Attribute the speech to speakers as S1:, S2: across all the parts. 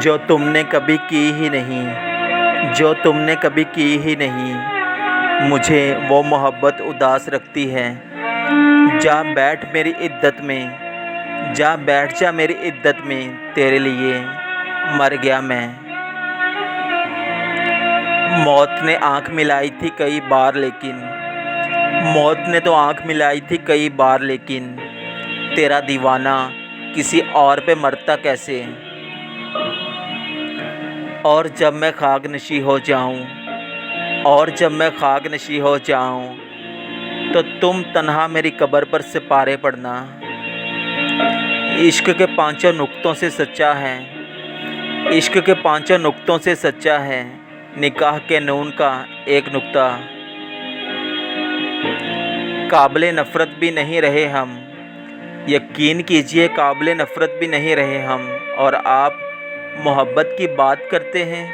S1: जो तुमने कभी की ही नहीं, जो तुमने कभी की ही नहीं, मुझे वो मोहब्बत उदास रखती है। जा बैठ मेरी इद्दत में, जा बैठ जा मेरी इद्दत में, तेरे लिए मर गया मैं। मौत ने आँख मिलाई थी कई बार लेकिन, मौत ने तो आँख मिलाई थी कई बार लेकिन, तेरा दीवाना किसी और पे मरता कैसे। और जब मैं खाकनशी हो जाऊं, और जब मैं खाकनशी हो जाऊं, तो तुम तन्हा मेरी कब्र पर सिपारे पड़ना। इश्क के पांचों नुक्तों से सच्चा है, इश्क के पांचों नुक्तों से सच्चा है, निकाह के नून का एक नुक्ता। काबिले नफ़रत भी नहीं रहे हम, यकीन कीजिए काबिले नफ़रत भी नहीं रहे हम, और आप मोहब्बत की बात करते हैं।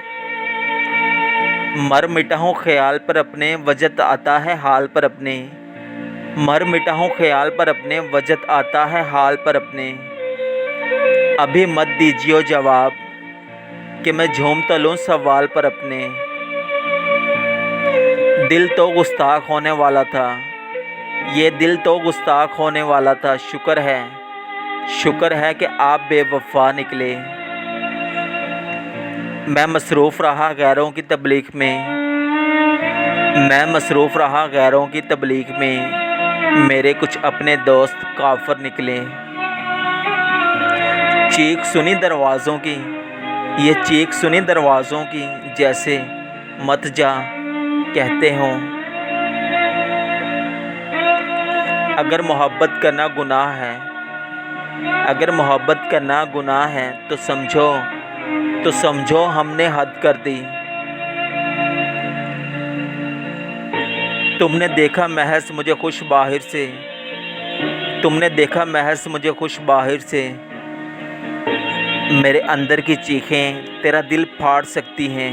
S1: मर मिटा हूँ ख्याल पर अपने, वजद आता है हाल पर अपने। मर मिटा हूँ ख्याल पर अपने, वजद आता है हाल पर अपने। अभी मत दीजिए जवाब कि मैं झूमता लूँ सवाल पर अपने। दिल तो गुस्ताख होने वाला था, ये दिल तो गुस्ताख होने वाला था। शुक्र है कि आप बेवफा निकले। मैं मसरूफ़ रहा गैरों की तबलीग में, मैं मसरूफ़ रहा गैरों की तबलीग में, मेरे कुछ अपने दोस्त काफिर निकले। चीख सुनी दरवाज़ों की, ये चीख सुनी दरवाज़ों की, जैसे मत जा कहते हों। अगर मोहब्बत करना गुनाह है, अगर मोहब्बत करना गुनाह है, तो समझो हमने हद कर दी। तुमने देखा महज मुझे खुश बाहिर से, तुमने देखा महज मुझे खुश बाहिर से, मेरे अंदर की चीखें तेरा दिल फाड़ सकती हैं।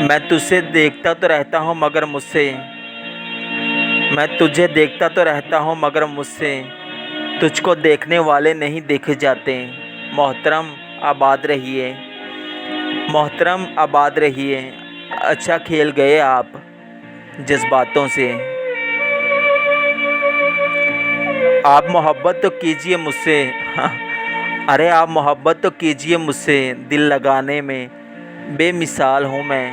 S1: मैं तुझसे देखता तो रहता हूँ मगर मुझसे, मैं तुझे देखता तो रहता हूँ मगर मुझसे तुझको देखने वाले नहीं देखे जाते। मोहतरम आबाद रहिए, मोहतरम आबाद रहिए। अच्छा खेल गए आप जज्बातों से। आप मोहब्बत तो कीजिए मुझसे, अरे आप मोहब्बत तो कीजिए मुझसे, दिल लगाने में बेमिसाल हूँ मैं।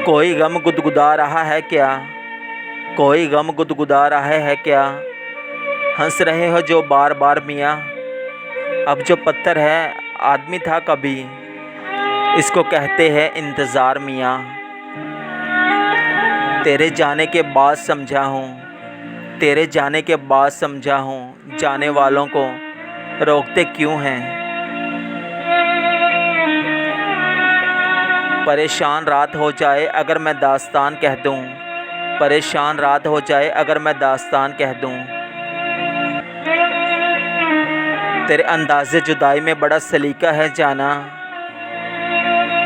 S1: कोई गम गुदगुदा रहा है क्या, कोई गम गुदगुदा रहा है क्या, हंस रहे हो जो बार बार मियाँ। अब जो पत्थर है आदमी था कभी, इसको कहते हैं इंतज़ार मियाँ। तेरे जाने के बाद समझा हूँ, तेरे जाने के बाद समझा हूँ, जाने वालों को रोकते क्यों हैं। परेशान रात हो जाए अगर मैं दास्तान कह दूँ, परेशान रात हो जाए अगर मैं दास्तान कह दूँ। तेरे अंदाज़े जुदाई में बड़ा सलीका है जाना,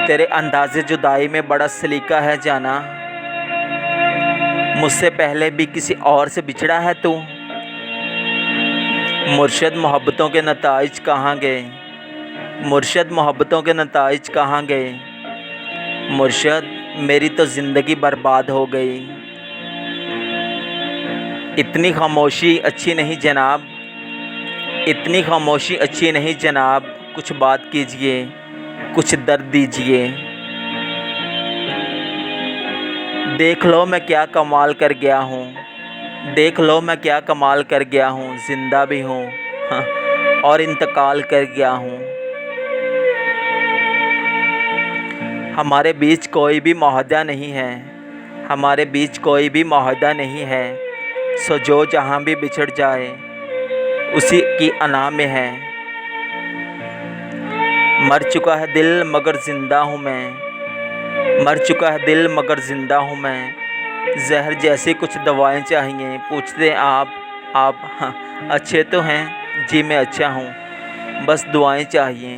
S1: तेरे अंदाज़े जुदाई में बड़ा सलीका है जाना। मुझसे पहले भी किसी और से बिछड़ा है तू। मुर्शद मोहब्बतों के नताइज कहाँ गए, मुर्शद मोहब्बतों के नताइज कहाँ गए। मुर्शद मेरी तो ज़िंदगी बर्बाद हो गई। इतनी खामोशी अच्छी नहीं जनाब, इतनी खामोशी अच्छी नहीं जनाब, कुछ बात कीजिए, कुछ दर्द दीजिए। देख लो मैं क्या कमाल कर गया हूँ, देख लो मैं क्या कमाल कर गया हूँ, ज़िंदा भी हूँ और इंतकाल कर गया हूँ। हमारे बीच कोई भी मुआहदा नहीं है, हमारे बीच कोई भी मुआहदा नहीं है, सो जो जहाँ भी बिछड़ जाए उसी की अना में है। मर चुका है दिल मगर ज़िंदा हूँ मैं, मर चुका है दिल मगर ज़िंदा हूँ मैं। जहर जैसी कुछ दवाएं चाहिए, पूछते आप हाँ, अच्छे तो हैं जी मैं अच्छा हूँ, बस दुआएं चाहिए।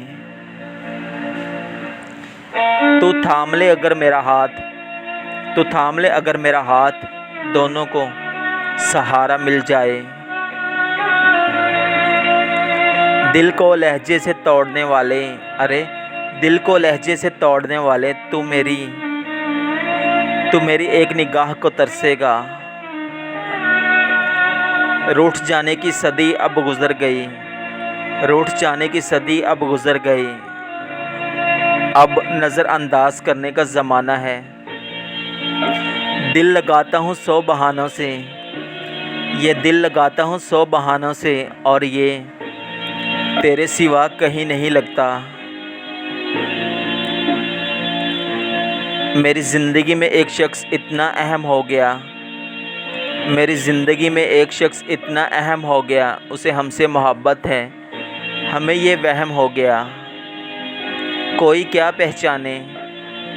S1: तू थाम ले अगर मेरा हाथ, तू थाम ले अगर मेरा हाथ, दोनों को सहारा मिल जाए। दिल को लहजे से तोड़ने वाले, अरे दिल को लहजे से तोड़ने वाले, तू मेरी एक निगाह को तरसेगा। रूठ जाने की सदी अब गुज़र गई, रूठ जाने की सदी अब गुज़र गई। अब नज़रअंदाज करने का ज़माना है। दिल लगाता हूँ 100 बहानों से, ये दिल लगाता हूँ 100 बहानों से, और ये तेरे सिवा कहीं नहीं लगता। मेरी ज़िंदगी में एक शख्स इतना अहम हो गया, मेरी ज़िंदगी में एक शख्स इतना अहम हो गया, उसे हमसे मोहब्बत है, हमें ये वहम हो गया। कोई क्या पहचाने,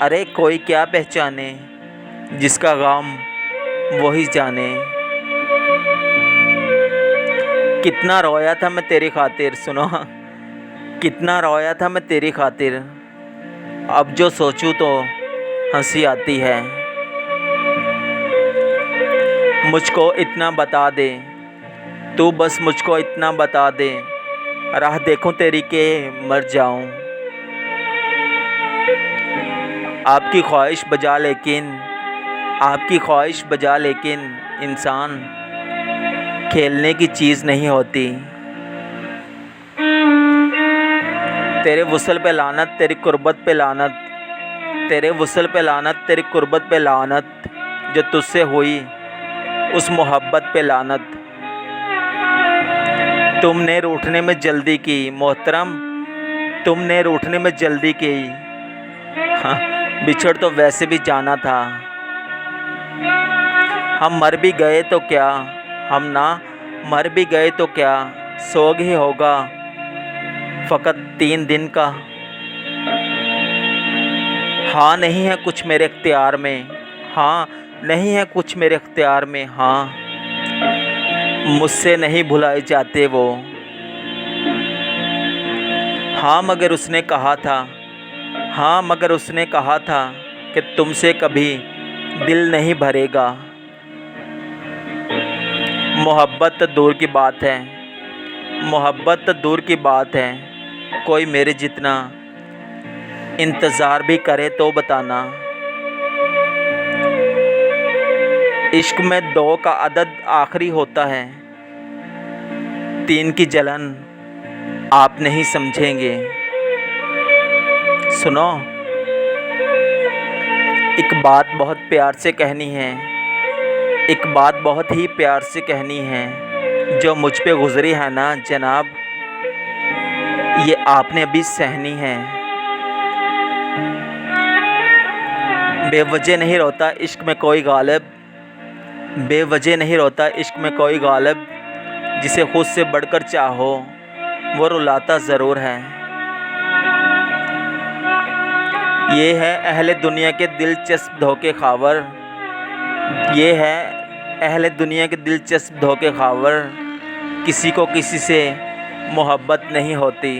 S1: अरे कोई क्या पहचाने, जिसका गम वही जाने। कितना रोया था मैं तेरी खातिर, सुनो, कितना रोया था मैं तेरी खातिर। अब जो सोचूं तो हंसी आती है। मुझको इतना बता दे, तू बस मुझको इतना बता दे, राह देखूं तेरी के मर जाऊं। आपकी ख्वाहिश बजा लेकिन, आपकी ख्वाहिश बजा लेकिन, इंसान खेलने की चीज़ नहीं होती। तेरे वुसल पे लानत, तेरी कुर्बत पे लानत, तेरे वुसल पे लानत, तेरी कुर्बत पे लानत, जो तुझसे हुई उस मोहब्बत पे लानत। तुमने रूठने में जल्दी की मोहतरम, तुमने रूठने में जल्दी की। हाँ, बिछड़ तो वैसे भी जाना था। हम मर भी गए तो क्या, हम ना मर भी गए तो क्या, सोग ही होगा फ़कत 3 दिन का। हाँ नहीं है कुछ मेरे इख्तियार में, हाँ नहीं है कुछ मेरे इख्तियार में, हाँ मुझसे नहीं भुलाए जाते वो। हाँ मगर उसने कहा था, हाँ मगर उसने कहा था कि तुमसे कभी दिल नहीं भरेगा। मोहब्बत तो दूर की बात है, मोहब्बत तो दूर की बात है, कोई मेरे जितना इंतज़ार भी करे तो बताना। इश्क में 2 का अदद आखिरी होता है, 3 की जलन आप नहीं समझेंगे। सुनो, एक बात बहुत प्यार से कहनी है, एक बात बहुत ही प्यार से कहनी है, जो मुझ पे गुज़री है ना जनाब, ये आपने अभी सहनी है। बेवजह नहीं रोता इश्क में कोई गालिब, बेवजह नहीं रोता इश्क में कोई गालिब, जिसे खुद से बढ़कर चाहो वो रुलाता ज़रूर है। ये है अहले दुनिया के दिलचस्प धोखे खावर, ये है अहले दुनिया के दिलचस्प धोखे खावर, किसी को किसी से मोहब्बत नहीं होती।